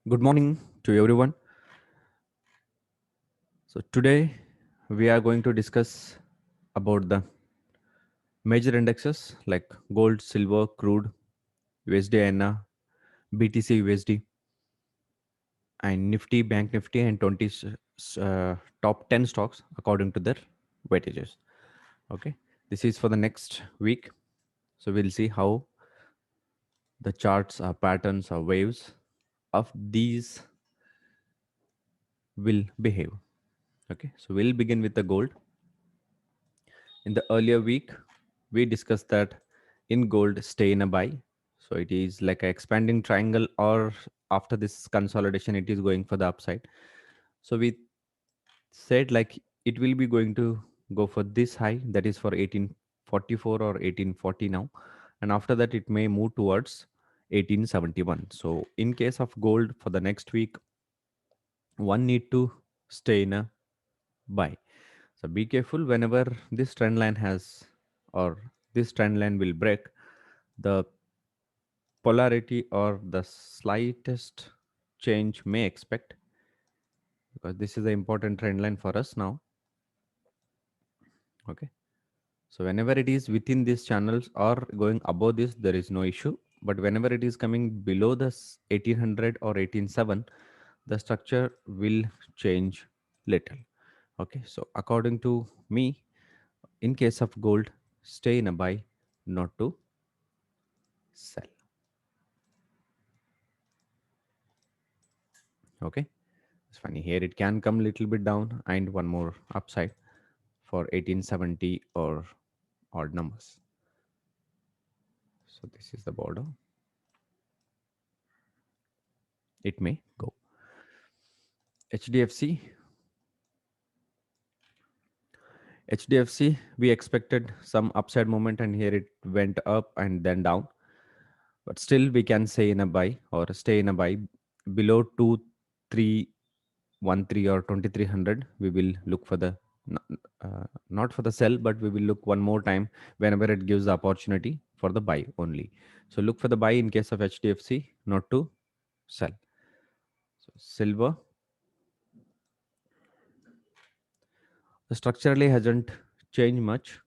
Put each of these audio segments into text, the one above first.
Good morning to everyone. So today we are going to discuss about the major indexes like gold, silver, crude, USD INR, BTC USD, and Nifty, Bank Nifty, and 20 top 10 stocks according to their weightages. Okay, this is for the next week. So we'll see how the charts or patterns or waves of these will behave. Okay, so we'll begin with the gold. In the earlier week, we discussed that in gold, stay in a buy. So it is like a expanding triangle, or after this consolidation, it is going for the upside. So we said like it will be going to go for this high, that is for 1844 or 1840 now. And after that, it may move towards 1871. So in case of gold for the next week, one need to stay in a buy. So be careful whenever this trend line has or this trend line will break, the polarity or the slightest change may expect, because this is the important trend line for us now. Okay. So whenever it is within these channels or going above this, there is no issue. But whenever it is coming below the 1800 or 187, the structure will change little. Okay. So according to me, in case of gold, stay in a buy, not to sell. Okay, it's funny here, it can come little bit down and one more upside for 1870 or odd numbers. So this is the border, it may go. HDFC, we expected some upside moment, and here it went up and then down, but still we can say in a buy or stay in a buy below 2313 or 2300. We will look for the not for the sell, but we will look one more time whenever it gives the opportunity for the buy only. So look for the buy in case of HDFC, not to sell. So silver, the structurally hasn't changed much.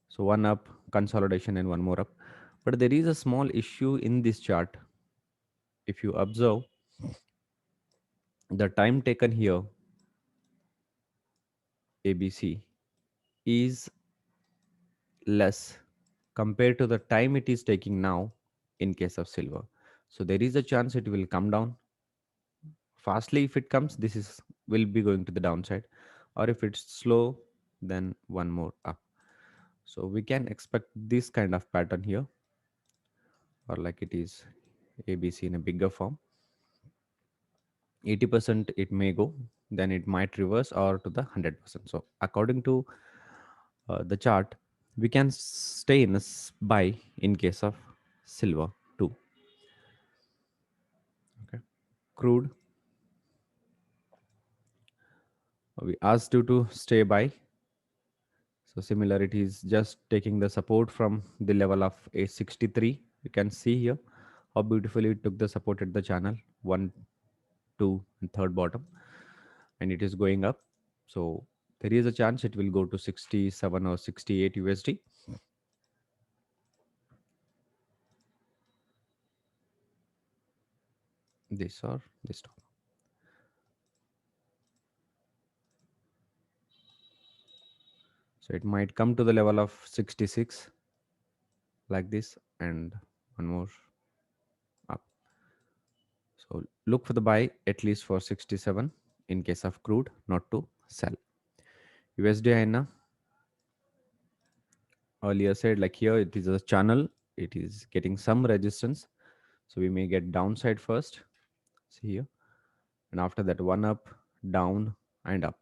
So one up, consolidation, and one more up. But there is a small issue in this chart. If you observe, the time taken here, ABC, is less compared to the time it is taking now in case of silver. So there is a chance it will come down fastly. If it comes, this is will be going to the downside, or if it's slow, then one more up. So we can expect this kind of pattern here, or like it is ABC in a bigger form. 80% it may go, then it might reverse or to the 100%. So according to the chart, we can stay in a buy in case of silver too. Okay. Crude, we asked you to stay by. So similar, it is just taking the support from the level of A63. You can see here how beautifully it took the support at the channel one, two, and third bottom, and it is going up. So there is a chance it will go to 67 or 68 USD. This or this top. So it might come to the level of 66 like this, and one more up. So look for the buy at least for 67 in case of crude, not to sell. USD INR, earlier said like here it is a channel, it is getting some resistance. So we may get downside first, see here, and after that one up, down, and up.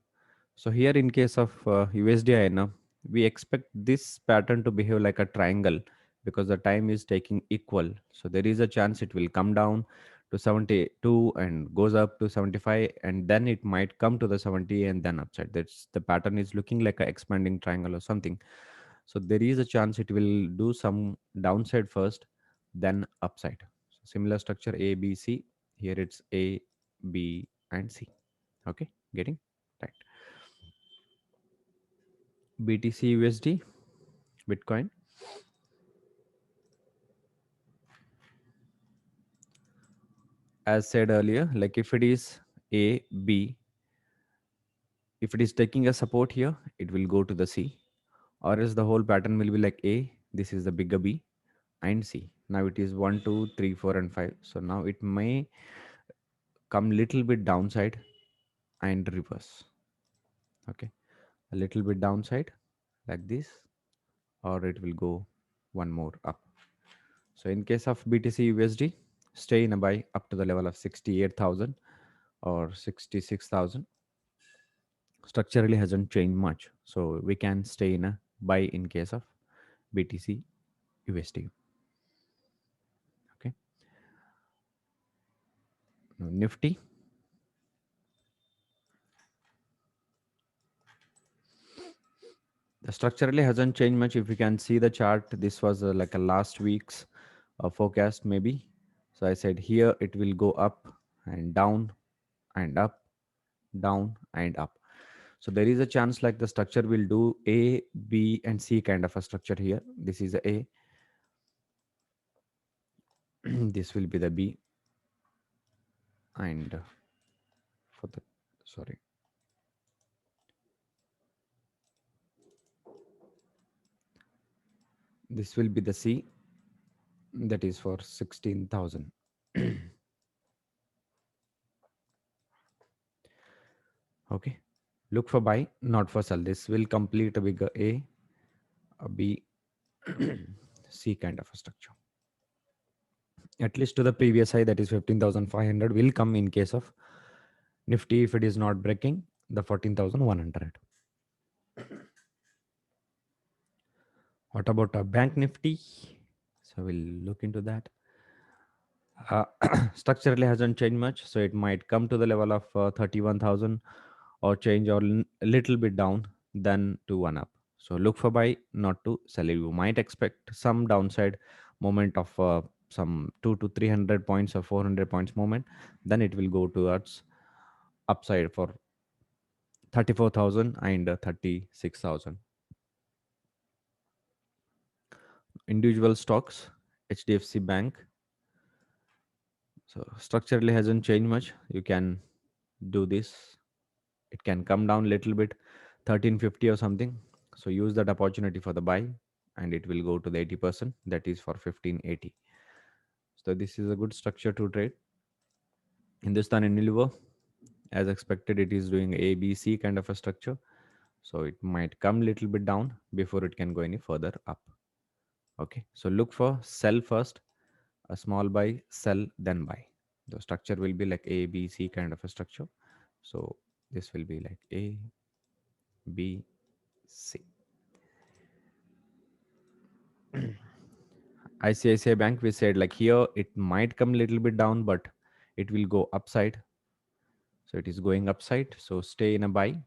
So here in case of USD INR, we expect this pattern to behave like a triangle because the time is taking equal. So there is a chance it will come down to 72 and goes up to 75, and then it might come to the 70 and then upside. That's the pattern is looking like a expanding triangle or something. So there is a chance it will do some downside first, then upside. Similar structure A, B, C. Here it's A, B, and C. Okay, getting right. BTC USD, Bitcoin. As said earlier, like if it is A, B, if it is taking a support here, it will go to the C, or else the whole pattern will be like A, this is the bigger B, and C. Now it is 1, 2, 3, 4, and 5. So now it may come little bit downside and reverse. Okay, a little bit downside like this, or it will go one more up. So in case of BTC USD, stay in a buy up to the level of 68,000 or 66,000. Structurally hasn't changed much, so we can stay in a buy in case of BTC USD. Okay, now Nifty. The structurally hasn't changed much. If you can see the chart, this was like a last week's forecast maybe. So I said here it will go up and down and up, down and up. So there is a chance like the structure will do A, B, and C kind of a structure here. This is A, this will be the B, and for the sorry, this will be the C. That is for 16,000. Okay, look for buy, not for sell. This will complete a bigger a B, C kind of a structure. At least to the previous high, that is 15,500, will come in case of Nifty if it is not breaking the 14,100. What about a Bank Nifty? So we'll look into that. Structurally hasn't changed much, so it might come to the level of 31,000 or change or a little bit down, then to one up. So look for buy, not to sell. You might expect some downside moment of some 2 to 300 points or 400 points moment, then it will go towards upside for 34,000 and 36,000. Individual stocks, HDFC Bank. So structurally hasn't changed much. You can do this. It can come down little bit, 1350 or something. So use that opportunity for the buy, and it will go to the 80%. That is for 1580. So this is a good structure to trade. Hindustan Unilever, as expected, it is doing A, B, C kind of a structure. So it might come little bit down before it can go any further up. Okay, so look for sell first, a small buy, sell, then buy. The structure will be like A, B, C kind of a structure. So this will be like A, B, C. ICICI Bank, we said like here it might come a little bit down, but it will go upside. So it is going upside. So stay in a buy.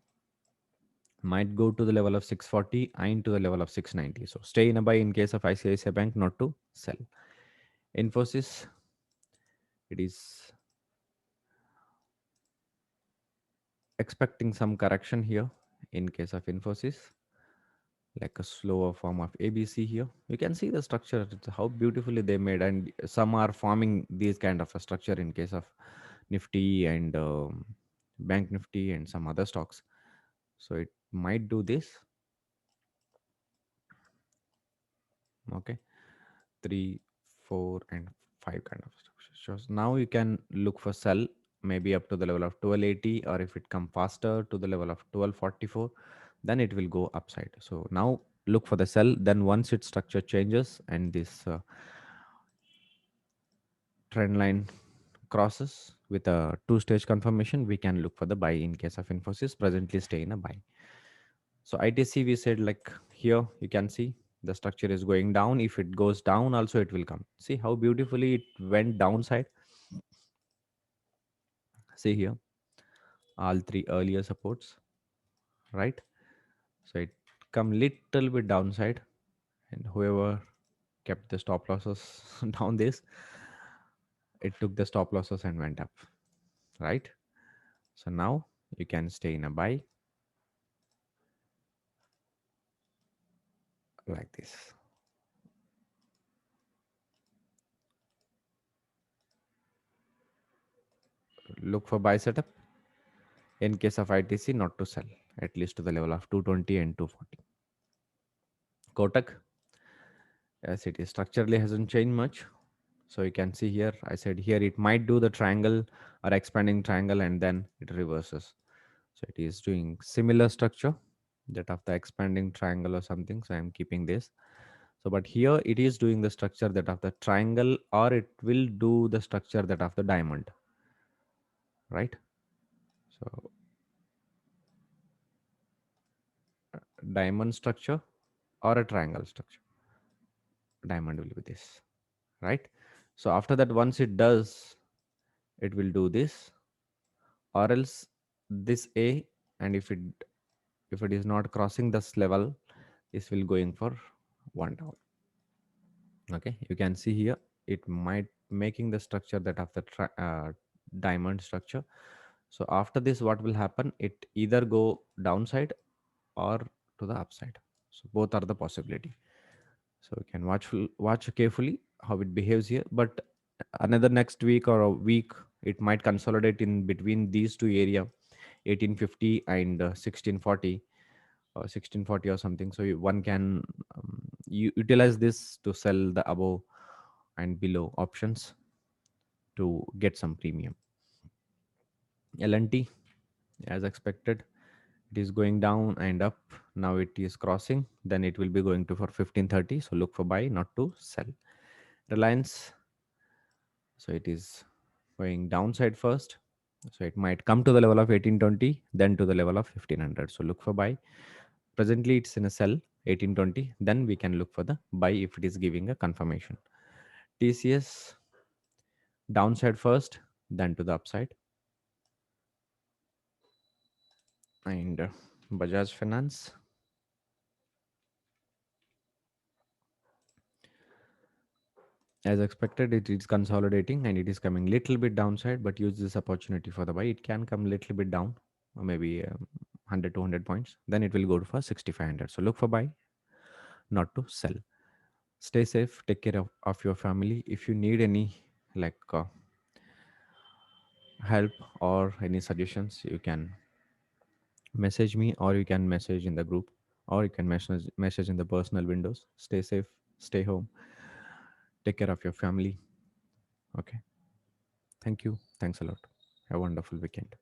Might go to the level of 640 and to the level of 690. So stay in a buy in case of ICICI Bank, not to sell. Infosys, it is expecting some correction here in case of Infosys, like a slower form of ABC here. You can see the structure, how beautifully they made, and some are forming these kind of a structure in case of Nifty and Bank Nifty and some other stocks. So it might do this. Okay, 3, 4, and 5 kind of structure. So now you can look for sell maybe up to the level of 1280, or if it come faster to the level of 1244, then it will go upside. So now look for the sell. Then once its structure changes and this trend line crosses with a two-stage confirmation, we can look for the buy in case of Infosys. Presently stay in a buy. So ITC, we said like here you can see the structure is going down. If it goes down also, it will come. See how beautifully it went downside. See here, all three earlier supports, right? So it come little bit downside, and whoever kept the stop losses down this, it took the stop losses and went up, right? So now you can stay in a buy like this. Look for buy setup in case of ITC, not to sell at least to the level of 220 and 240. Kotak, as it is structurally hasn't changed much. So you can see here, I said here it might do the triangle or expanding triangle and then it reverses. So it is doing similar structure that of the expanding triangle or something. So I'm keeping this. So but here it is doing the structure that of the triangle, or it will do the structure that of the diamond, right? So diamond structure or a triangle structure. Diamond will be this, right? So after that, once it does, it will do this, or else this A, and if it is not crossing this level, this will going for one down. Okay, you can see here it might making the structure that of the diamond structure. So after this, what will happen? It either go downside or to the upside. So both are the possibility. So you can watch carefully how it behaves here. But another next week or a week, it might consolidate in between these two area, 1850 and 1640 or 1640 or something. So one can utilize this to sell the above and below options to get some premium. LNT, as expected, it is going down and up. Now it is crossing, then it will be going to for 1530. So look for buy, not to sell. Reliance, so it is going downside first. So it might come to the level of 1820, then to the level of 1500. So look for buy. Presently it's in a sell 1820. Then we can look for the buy if it is giving a confirmation. TCS downside first, then to the upside. And Bajaj Finance, as expected, it is consolidating and it is coming little bit downside, but use this opportunity for the buy. It can come little bit down, or maybe 100 200 points, then it will go for 6500. So look for buy, not to sell. Stay safe, take care of your family. If you need any like help or any suggestions, you can message me, or you can message in the group, or you can message in the personal windows. Stay safe, stay home, take care of your family. Okay, thank you, thanks a lot, have a wonderful weekend.